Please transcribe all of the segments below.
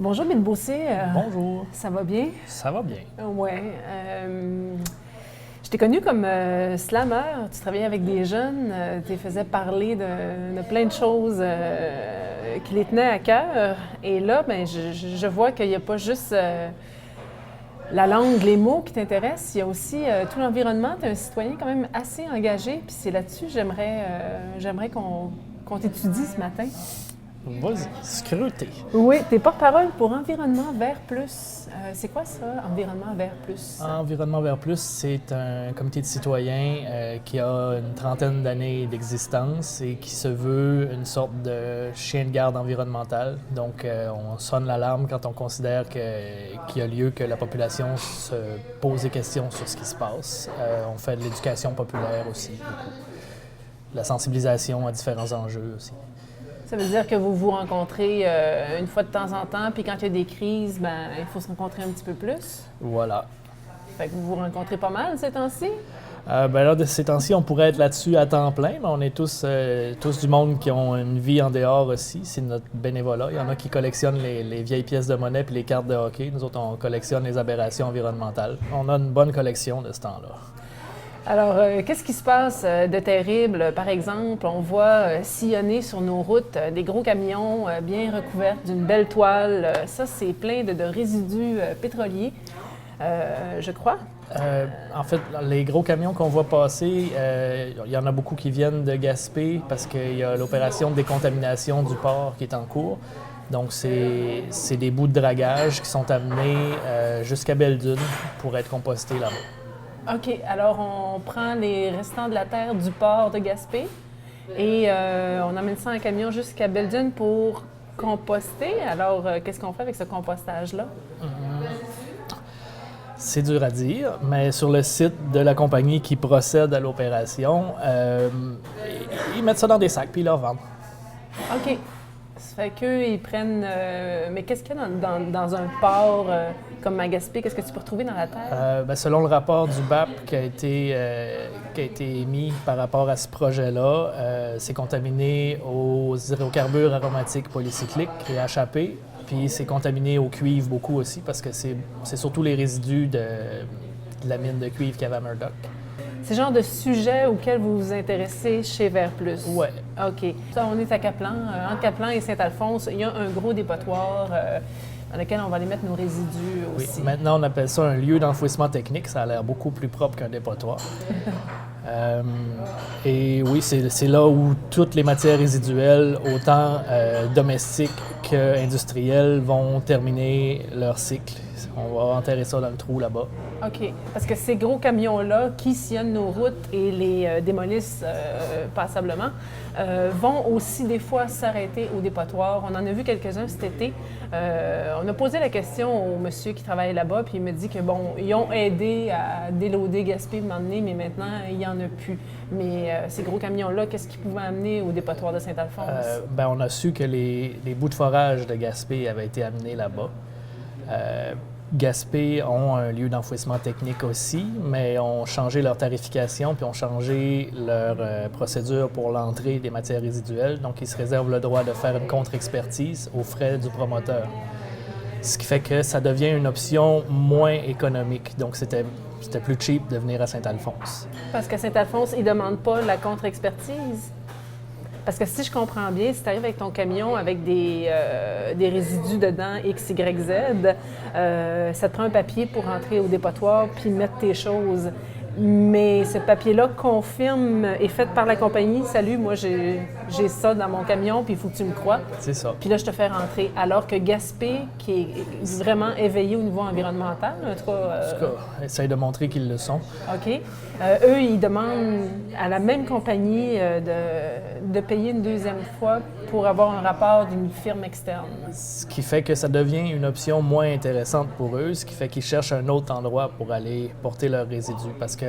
Bonjour, Bill Bossé. Bonjour. Ça va bien? Ça va bien. Oui. Je t'ai connu comme slammer. Tu travaillais avec des jeunes. Tu les faisais parler de plein de choses qui les tenaient à cœur. Et là, ben, je vois qu'il n'y a pas juste la langue, les mots qui t'intéressent. Il y a aussi tout l'environnement. Tu es un citoyen quand même assez engagé. Puis c'est là-dessus que j'aimerais qu'on t'étudie ce matin. Vas-y, scruter. Oui, t'es porte-parole pour Environnement Vert Plus. C'est quoi ça, Environnement Vert Plus? Environnement Vert Plus, c'est un comité de citoyens qui a une trentaine d'années d'existence et qui se veut une sorte de chien de garde environnemental. Donc, on sonne l'alarme quand on considère qu'il y a lieu que la population se pose des questions sur ce qui se passe. On fait de l'éducation populaire aussi, beaucoup. La sensibilisation à différents enjeux aussi. Ça veut dire que vous vous rencontrez une fois de temps en temps, puis quand il y a des crises, ben il faut se rencontrer un petit peu plus. Voilà. Fait que vous vous rencontrez pas mal ces temps-ci? Ben là, de ces temps-ci, on pourrait être là-dessus à temps plein, mais on est tous du monde qui ont une vie en dehors aussi. C'est notre bénévolat. Il y en a qui collectionnent les vieilles pièces de monnaie puis les cartes de hockey. Nous autres, on collectionne les aberrations environnementales. On a une bonne collection de ce temps-là. Alors, qu'est-ce qui se passe de terrible? Par exemple, on voit sillonner sur nos routes des gros camions bien recouverts d'une belle toile. Ça, c'est plein de résidus pétroliers, je crois. En fait, les gros camions qu'on voit passer, il y en a beaucoup qui viennent de Gaspé parce qu'il y a l'opération de décontamination du port qui est en cours. Donc, c'est des bouts de dragage qui sont amenés jusqu'à Belle-Dune pour être compostés là-bas. OK. Alors, on prend les restants de la terre du port de Gaspé et on amène ça en camion jusqu'à Belle-Dune pour composter. Alors, qu'est-ce qu'on fait avec ce compostage-là? C'est dur à dire, mais sur le site de la compagnie qui procède à l'opération, ils mettent ça dans des sacs puis ils le revendent. OK. Ça fait qu'eux, ils prennent... mais qu'est-ce qu'il y a dans un port comme à Gaspé? Qu'est-ce que tu peux retrouver dans la terre? Selon le rapport du BAP qui a été émis par rapport à ce projet-là, c'est contaminé aux hydrocarbures aromatiques polycycliques, les HAP, puis c'est contaminé au cuivre beaucoup aussi parce que c'est surtout les résidus de la mine de cuivre qu'il y avait à Murdoch. C'est le genre de sujet auquel vous vous intéressez chez Vert Plus? Oui. OK. Ça, on est à Caplan. Entre Caplan et Saint-Alphonse, il y a un gros dépotoir dans lequel on va aller mettre nos résidus aussi. Oui. Maintenant, on appelle ça un lieu d'enfouissement technique. Ça a l'air beaucoup plus propre qu'un dépotoir. Et oui, c'est là où toutes les matières résiduelles, autant domestiques qu'industrielles, vont terminer leur cycle. On va enterrer ça dans le trou là-bas. OK. Parce que ces gros camions-là qui sillonnent nos routes et les démolissent passablement vont aussi des fois s'arrêter au dépotoir. On en a vu quelques-uns cet été. On a posé la question au monsieur qui travaille là-bas, puis il me dit que, bon, ils ont aidé à déloader Gaspé, m'emmener, mais maintenant, il n'y en a plus. Mais ces gros camions-là, qu'est-ce qu'ils pouvaient amener au dépotoir de Saint-Alphonse? On a su que les bouts de forage de Gaspé avaient été amenés là-bas. Gaspé ont un lieu d'enfouissement technique aussi, mais ont changé leur tarification puis ont changé leur procédure pour l'entrée des matières résiduelles. Donc, ils se réservent le droit de faire une contre-expertise aux frais du promoteur. Ce qui fait que ça devient une option moins économique. Donc, c'était plus cheap de venir à Saint-Alphonse. Parce qu'à Saint-Alphonse, ils ne demandent pas la contre-expertise? Parce que si je comprends bien, si tu arrives avec ton camion avec des résidus dedans X, Y, Z, ça te prend un papier pour entrer au dépotoir puis mettre tes choses. Mais ce papier-là confirme, est fait par la compagnie. Salut, moi j'ai ça dans mon camion, puis il faut que tu me crois. C'est ça. Puis là, je te fais rentrer. Alors que Gaspé, qui est vraiment éveillé au niveau environnemental, en tout cas, essaye de montrer qu'ils le sont. OK. Eux, ils demandent à la même compagnie de payer une deuxième fois pour avoir un rapport d'une firme externe. Ce qui fait que ça devient une option moins intéressante pour eux, ce qui fait qu'ils cherchent un autre endroit pour aller porter leurs résidus. Parce que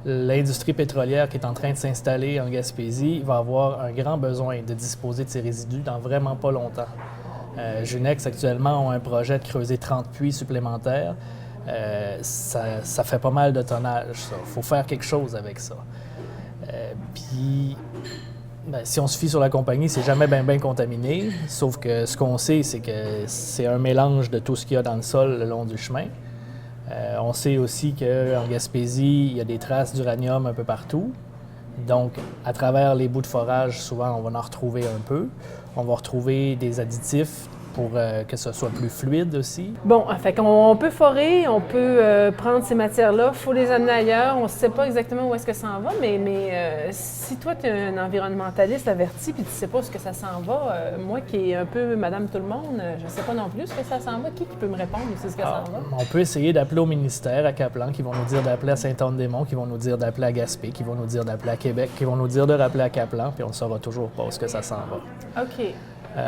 l'industrie pétrolière qui est en train de s'installer en Gaspésie va avoir un grand besoin de disposer de ses résidus dans vraiment pas longtemps. Junex, actuellement, ont un projet de creuser 30 puits supplémentaires. Ça fait pas mal de tonnage, ça. Il faut faire quelque chose avec ça. Puis, Ben, si on se fie sur la compagnie, c'est jamais bien contaminé. Sauf que ce qu'on sait, c'est que c'est un mélange de tout ce qu'il y a dans le sol le long du chemin. On sait aussi qu'en Gaspésie, il y a des traces d'uranium un peu partout. Donc, à travers les bouts de forage, souvent, on va en retrouver un peu. On va retrouver des additifs pour que ce soit plus fluide aussi. Bon, fait qu'on peut forer, on peut prendre ces matières-là, il faut les amener ailleurs. On ne sait pas exactement où est-ce que ça en va, mais si toi, tu es un environnementaliste averti puis tu ne sais pas où est-ce que ça s'en va, moi qui est un peu Madame Tout-le-Monde, je ne sais pas non plus ce que ça s'en va. Qui peut me répondre où c'est ce que ça en va? On peut essayer d'appeler au ministère, à Caplan, qui vont nous dire d'appeler à Sainte-Anne-des-Monts, qui vont nous dire d'appeler à Gaspé, qui vont nous dire d'appeler à Québec, qui vont nous dire de rappeler à Caplan, puis on ne saura toujours pas où est-ce que ça s'en va. OK.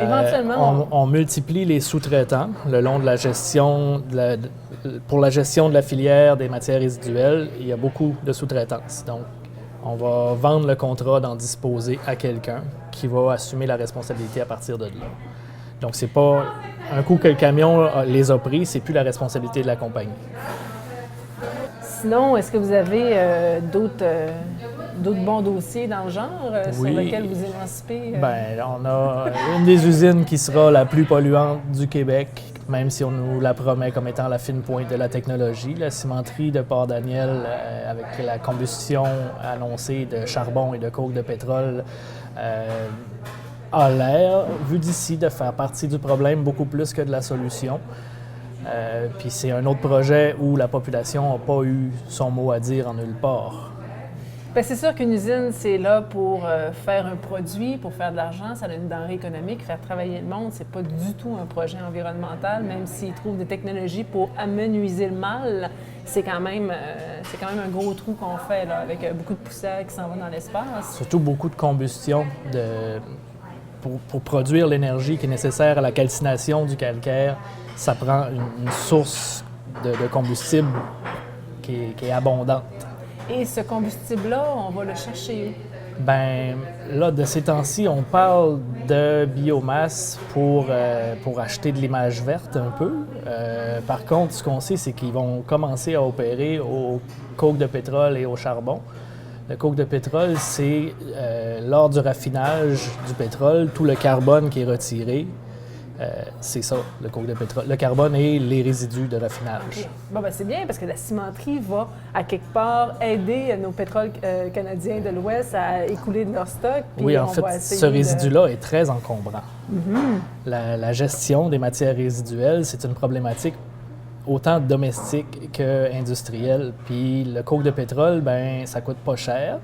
Éventuellement, on multiplie les sous-traitants le long de la gestion, pour la gestion de la filière des matières résiduelles. Il y a beaucoup de sous-traitance. Donc, on va vendre le contrat d'en disposer à quelqu'un qui va assumer la responsabilité à partir de là. Donc, c'est pas un coup que le camion les a pris, c'est plus la responsabilité de la compagnie. sinon, est-ce que vous avez d'autres bons dossiers dans le genre sur lesquels vous émancipez? Bien, on a une des usines qui sera la plus polluante du Québec, même si on nous la promet comme étant la fine pointe de la technologie. La cimenterie de Port-Daniel, avec la combustion annoncée de charbon et de coke de pétrole, a l'air, vu d'ici, de faire partie du problème beaucoup plus que de la solution. Puis c'est un autre projet où la population n'a pas eu son mot à dire en nulle part. Bien, c'est sûr qu'une usine, c'est là pour faire un produit, pour faire de l'argent, ça a une denrée économique, faire travailler le monde, c'est pas du tout un projet environnemental, même s'ils trouvent des technologies pour amenuiser le mal, c'est quand même un gros trou qu'on fait là, avec beaucoup de poussière qui s'en va dans l'espace. Surtout beaucoup de combustion pour produire l'énergie qui est nécessaire à la calcination du calcaire. Ça prend une source de combustible qui est abondante. Et ce combustible-là, on va le chercher où? Bien, là, de ces temps-ci, on parle de biomasse pour acheter de l'image verte un peu. Par contre, ce qu'on sait, c'est qu'ils vont commencer à opérer au coke de pétrole et au charbon. Le coke de pétrole, c'est lors du raffinage du pétrole, tout le carbone qui est retiré. C'est ça, le coke de pétrole. Le carbone et les résidus de raffinage. Okay. Bon, ben c'est bien parce que la cimenterie va, à quelque part, aider nos pétroles canadiens de l'Ouest à écouler de leur stock. Oui, en fait, ce résidu-là est très encombrant. La gestion des matières résiduelles, c'est une problématique autant domestique qu'industrielle. Puis le coke de pétrole, ben ça coûte pas cher.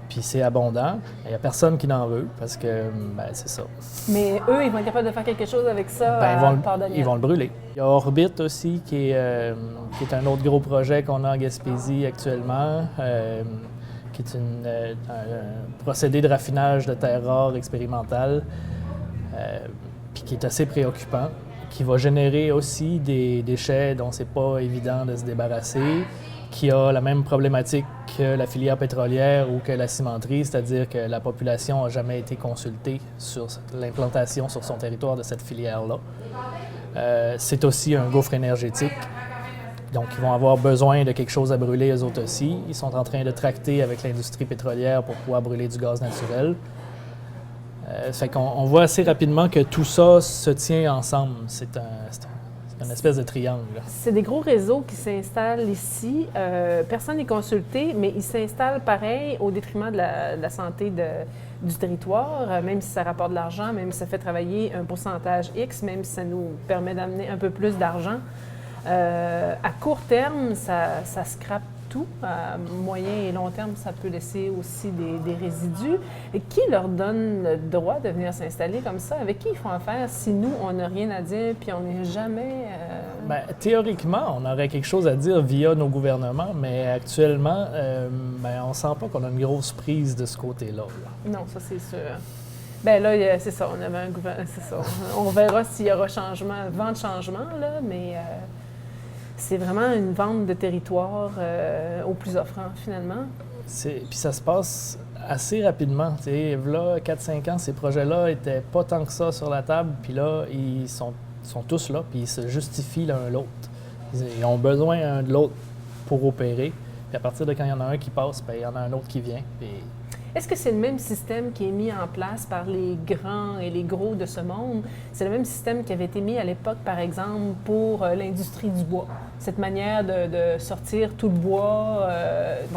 Puis c'est abondant. Il n'y a personne qui n'en veut parce que, ben, c'est ça. Mais eux, ils vont être capables de faire quelque chose avec ça ils vont le brûler. Il y a Orbit aussi, qui est un autre gros projet qu'on a en Gaspésie actuellement, qui est un procédé de raffinage de terres rares expérimental, puis qui est assez préoccupant, qui va générer aussi des déchets dont c'est pas évident de se débarrasser, qui a la même problématique que la filière pétrolière ou que la cimenterie, c'est-à-dire que la population n'a jamais été consultée sur l'implantation sur son territoire de cette filière-là. C'est aussi un gouffre énergétique, donc ils vont avoir besoin de quelque chose à brûler eux autres aussi. Ils sont en train de tracter avec l'industrie pétrolière pour pouvoir brûler du gaz naturel. Fait qu'on voit assez rapidement que tout ça se tient ensemble. C'est une espèce de triangle. C'est des gros réseaux qui s'installent ici. Personne n'est consulté, mais ils s'installent pareil au détriment de la santé du territoire, même si ça rapporte de l'argent, même si ça fait travailler un pourcentage X, même si ça nous permet d'amener un peu plus d'argent. À court terme, ça scrape tout. À moyen et long terme, ça peut laisser aussi des résidus. Et qui leur donne le droit de venir s'installer comme ça? Avec qui ils font affaire si nous, on n'a rien à dire puis on n'est jamais... Bien, théoriquement, on aurait quelque chose à dire via nos gouvernements, mais actuellement, on ne sent pas qu'on a une grosse prise de ce côté-là. Non, ça c'est sûr. Bien là, c'est ça, on avait un gouvernement, c'est ça. On verra s'il y aura vent de changement, là, mais... c'est vraiment une vente de territoire au plus offrant, finalement. Puis ça se passe assez rapidement. Là, 4-5 ans, ces projets-là n'étaient pas tant que ça sur la table. Puis là, ils sont tous là, puis ils se justifient l'un l'autre. Ils ont besoin l'un de l'autre pour opérer. Puis à partir de quand il y en a un qui passe, bien, il y en a un autre qui vient. Puis... Est-ce que c'est le même système qui est mis en place par les grands et les gros de ce monde? C'est le même système qui avait été mis à l'époque, par exemple, pour l'industrie du bois. Cette manière de sortir tout le bois,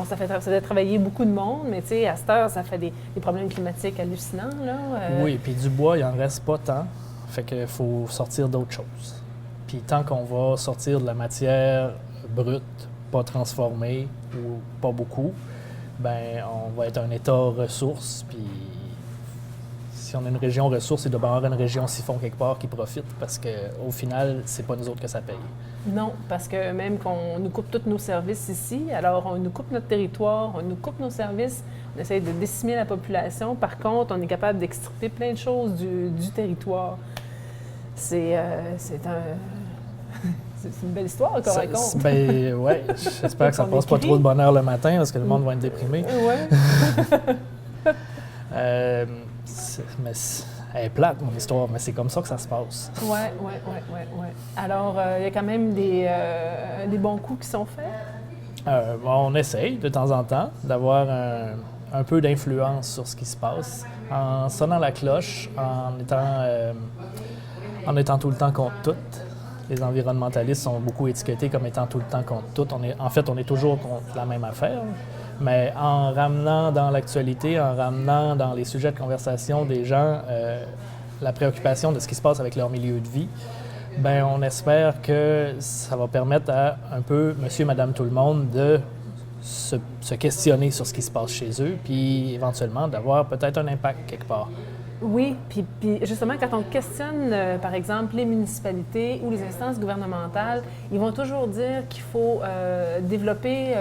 ça fait travailler beaucoup de monde, mais tu sais, à cette heure, ça fait des problèmes climatiques hallucinants, là. Oui, puis du bois, il n'en reste pas tant, fait qu'il faut sortir d'autres choses. Puis tant qu'on va sortir de la matière brute, pas transformée ou pas beaucoup, ben on va être un État ressource, puis si on a une région ressource, il doit y avoir une région siphon quelque part qui profite, parce qu'au final, c'est pas nous autres que ça paye. Non, parce que même qu'on nous coupe tous nos services ici, alors on nous coupe notre territoire, on nous coupe nos services, on essaie de décimer la population. Par contre, on est capable d'extirper plein de choses du territoire. C'est une belle histoire qu'on raconte. Ben oui, j'espère que ça passe pas trop de bonheur le matin, parce que le monde va être déprimé. Oui. Elle est plate, mon histoire, mais c'est comme ça que ça se passe. Oui. Alors, il y a quand même des bons coups qui sont faits? On essaye de temps en temps d'avoir un peu d'influence sur ce qui se passe en sonnant la cloche, en étant tout le temps contre tout. Les environnementalistes sont beaucoup étiquetés comme étant tout le temps contre tout. On est toujours contre la même affaire. Mais en ramenant dans l'actualité, en ramenant dans les sujets de conversation des gens la préoccupation de ce qui se passe avec leur milieu de vie, bien, on espère que ça va permettre à un peu monsieur, madame, tout le monde de se questionner sur ce qui se passe chez eux, puis éventuellement d'avoir peut-être un impact quelque part. Oui, puis justement, quand on questionne, par exemple, les municipalités ou les instances gouvernementales, ils vont toujours dire qu'il faut développer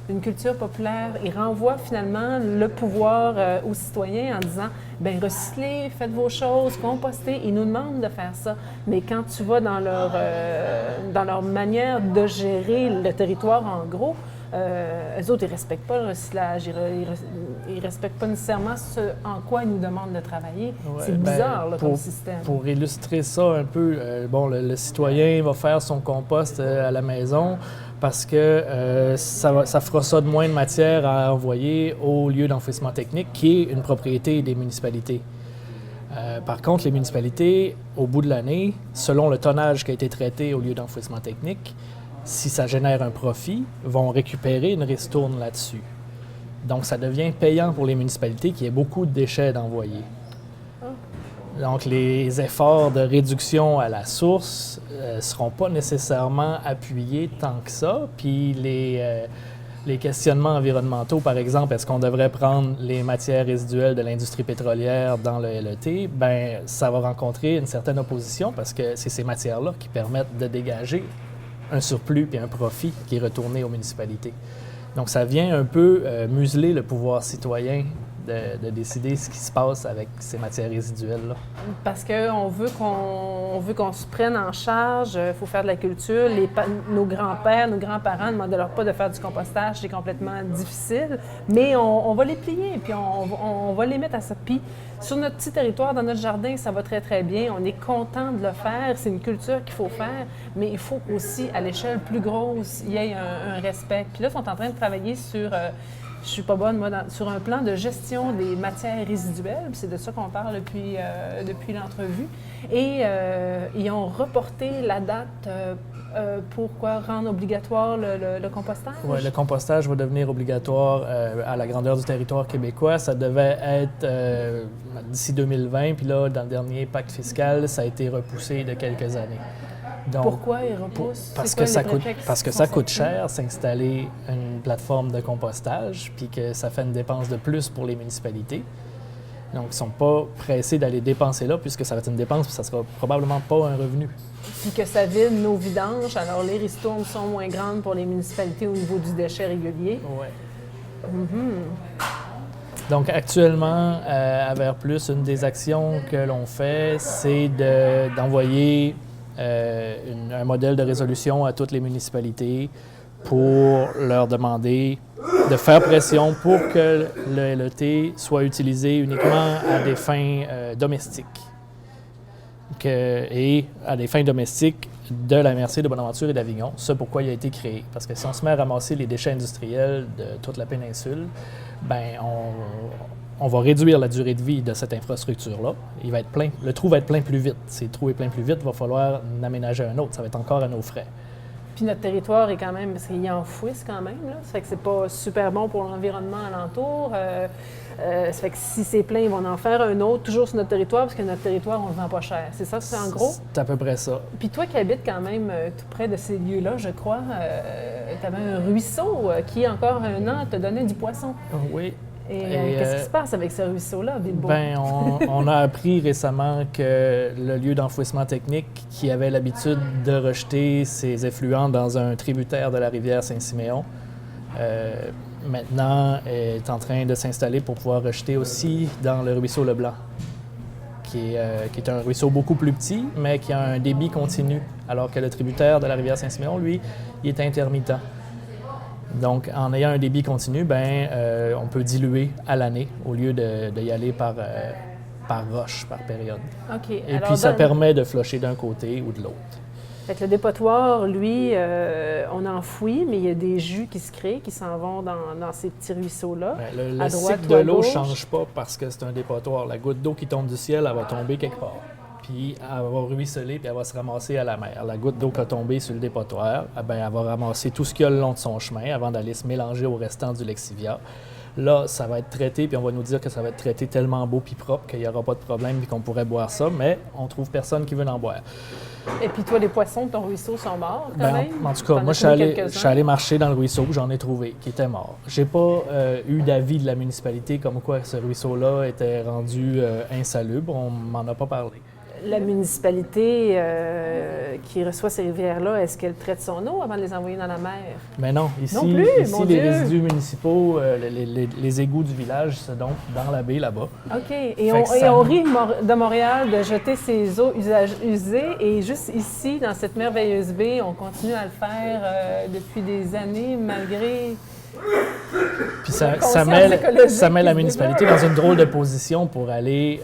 une culture populaire. Ils renvoient finalement le pouvoir aux citoyens en disant « bien recyclez, faites vos choses, compostez ». Ils nous demandent de faire ça. Mais quand tu vas dans leur manière de gérer le territoire, en gros, eux autres, ils ne respectent pas le recyclage, ils ne respectent pas nécessairement ce en quoi ils nous demandent de travailler. Ouais, c'est bizarre comme système. Pour illustrer ça un peu, le citoyen va faire son compost à la maison parce que ça fera ça de moins de matière à envoyer au lieu d'enfouissement technique qui est une propriété des municipalités. Par contre, les municipalités, au bout de l'année, selon le tonnage qui a été traité au lieu d'enfouissement technique, si ça génère un profit, vont récupérer une ristourne là-dessus. Donc, ça devient payant pour les municipalités qui aient beaucoup de déchets d'envoyer. Donc, les efforts de réduction à la source ne seront pas nécessairement appuyés tant que ça. Puis, les questionnements environnementaux, par exemple, est-ce qu'on devrait prendre les matières résiduelles de l'industrie pétrolière dans le LET? Bien, ça va rencontrer une certaine opposition parce que c'est ces matières-là qui permettent de dégager un surplus et un profit qui est retourné aux municipalités. Donc, ça vient un peu museler le pouvoir citoyen de décider ce qui se passe avec ces matières résiduelles-là. Parce qu'on veut qu'on se prenne en charge, il faut faire de la culture. Nos grands-pères, nos grands-parents ne demandaient pas de faire du compostage, c'est complètement difficile, mais on va les plier, puis on va les mettre à ça. Puis sur notre petit territoire, dans notre jardin, ça va très, très bien. On est content de le faire, c'est une culture qu'il faut faire, mais il faut aussi, à l'échelle plus grosse, il y ait un respect. Puis là, ils sont en train de travailler sur... je suis pas bonne, moi, sur un plan de gestion des matières résiduelles, c'est de ça qu'on parle depuis l'entrevue. Et ils ont reporté la date pour rendre obligatoire le compostage? Oui, le compostage va devenir obligatoire à la grandeur du territoire québécois. Ça devait être d'ici 2020, puis là, dans le dernier pacte fiscal, ça a été repoussé de quelques années. Donc, pourquoi ils repoussent? Parce que ça coûte cher s'installer une plateforme de compostage, puis que ça fait une dépense de plus pour les municipalités. Donc, ils ne sont pas pressés d'aller dépenser là, puisque ça va être une dépense, puis ça ne sera probablement pas un revenu. Puis que ça vide nos vidanges, alors les ristournes sont moins grandes pour les municipalités au niveau du déchet régulier. Oui. Donc, actuellement, à Vers Plus, une des actions que l'on fait, c'est d'envoyer un modèle de résolution à toutes les municipalités pour leur demander de faire pression pour que le LET soit utilisé uniquement à des fins domestiques. et à des fins domestiques de la MRC de Bonaventure et d'Avignon. C'est pourquoi il a été créé. Parce que si on se met à ramasser les déchets industriels de toute la péninsule, ben on va réduire la durée de vie de cette infrastructure-là. Il va être plein. Le trou va être plein plus vite. Si le trou est plein plus vite, il va falloir en aménager un autre. Ça va être encore à nos frais. Puis notre territoire est quand même, parce qu'il enfouissent quand même, là. Ça fait que c'est pas super bon pour l'environnement alentour. Ça fait que si c'est plein, ils vont en faire un autre, toujours sur notre territoire, parce que notre territoire, on le vend pas cher. C'est ça, c'est en gros? C'est à peu près ça. Puis toi qui habites quand même tout près de ces lieux-là, je crois, tu avais un ruisseau qui, encore un an, te donnait du poisson. Oui. Et qu'est-ce qui se passe avec ce ruisseau-là, Bilbo? Bien, on a appris récemment que le lieu d'enfouissement technique, qui avait l'habitude de rejeter ses effluents dans un tributaire de la rivière Saint-Siméon, maintenant est en train de s'installer pour pouvoir rejeter aussi dans le ruisseau Leblanc, qui est un ruisseau beaucoup plus petit, mais qui a un débit continu, alors que le tributaire de la rivière Saint-Siméon, lui, il est intermittent. Donc, en ayant un débit continu, on peut diluer à l'année au lieu d'y aller par roche, par période. OK. Et alors, puis, ça permet de flusher d'un côté ou de l'autre. Fait que le dépotoir, lui, on enfouit, mais il y a des jus qui se créent, qui s'en vont dans ces petits ruisseaux-là. Le à droite cycle ou à de l'eau ne gauche. change pas parce que c'est un dépotoir. La goutte d'eau qui tombe du ciel, elle va tomber quelque part. Puis elle va ruisseler, puis elle va se ramasser à la mer. La goutte d'eau qui a tombé sur le dépotoir, elle va ramasser tout ce qu'il y a le long de son chemin avant d'aller se mélanger au restant du lexivia. Là, ça va être traité, puis on va nous dire que ça va être traité tellement beau puis propre qu'il n'y aura pas de problème puis qu'on pourrait boire ça, mais on trouve personne qui veut en boire. Et puis toi, les poissons de ton ruisseau sont morts quand même? En tout cas, T'en moi, as je trouvé suis allé marcher dans le ruisseau, j'en ai trouvé qui était mort. J'ai pas eu d'avis de la municipalité comme quoi ce ruisseau-là était rendu insalubre, on m'en a pas parlé. La municipalité qui reçoit ces rivières-là, est-ce qu'elle traite son eau avant de les envoyer dans la mer? Mais non, ici, Non plus, mon les Dieu! résidus municipaux, les égouts du village, c'est donc dans la baie là-bas. OK. Et Fait on rit de Montréal de jeter ses eaux usées. Et juste ici, dans cette merveilleuse baie, on continue à le faire depuis des années, malgré... Puis ça écologique met la qui se municipalité dans une drôle de position pour aller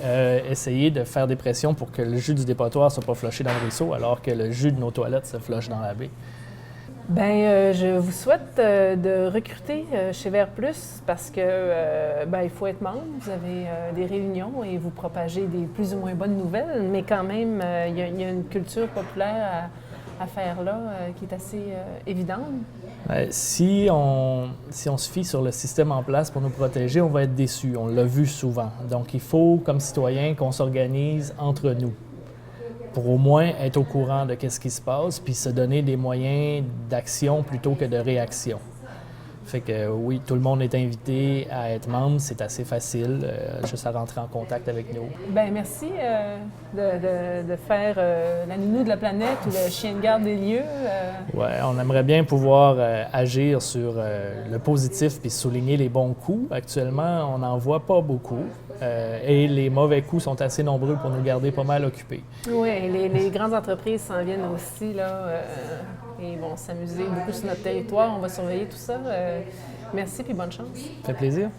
essayer de faire des pressions pour que le jus du dépotoir ne soit pas flushé dans le ruisseau, alors que le jus de nos toilettes se flush dans la baie. Bien, je vous souhaite de recruter chez Vert Plus parce que il faut être membre. Vous avez des réunions et vous propagez des plus ou moins bonnes nouvelles, mais quand même, il y a une culture populaire à faire là qui est assez évidente. Si on se fie sur le système en place pour nous protéger, on va être déçus. On l'a vu souvent. Donc, il faut, comme citoyens, qu'on s'organise entre nous pour au moins être au courant de ce qui se passe puis se donner des moyens d'action plutôt que de réaction. Fait que oui, tout le monde est invité à être membre, c'est assez facile, juste à rentrer en contact avec nous. Bien, merci de faire la nounou de la planète ou le chien de garde des lieux. Oui, on aimerait bien pouvoir agir sur le positif puis souligner les bons coups. Actuellement, on n'en voit pas beaucoup et les mauvais coups sont assez nombreux pour nous garder pas mal occupés. Oui, les grandes entreprises s'en viennent aussi, là, et vont s'amuser beaucoup sur notre territoire. On va surveiller tout ça. Merci puis bonne chance. Ça fait plaisir.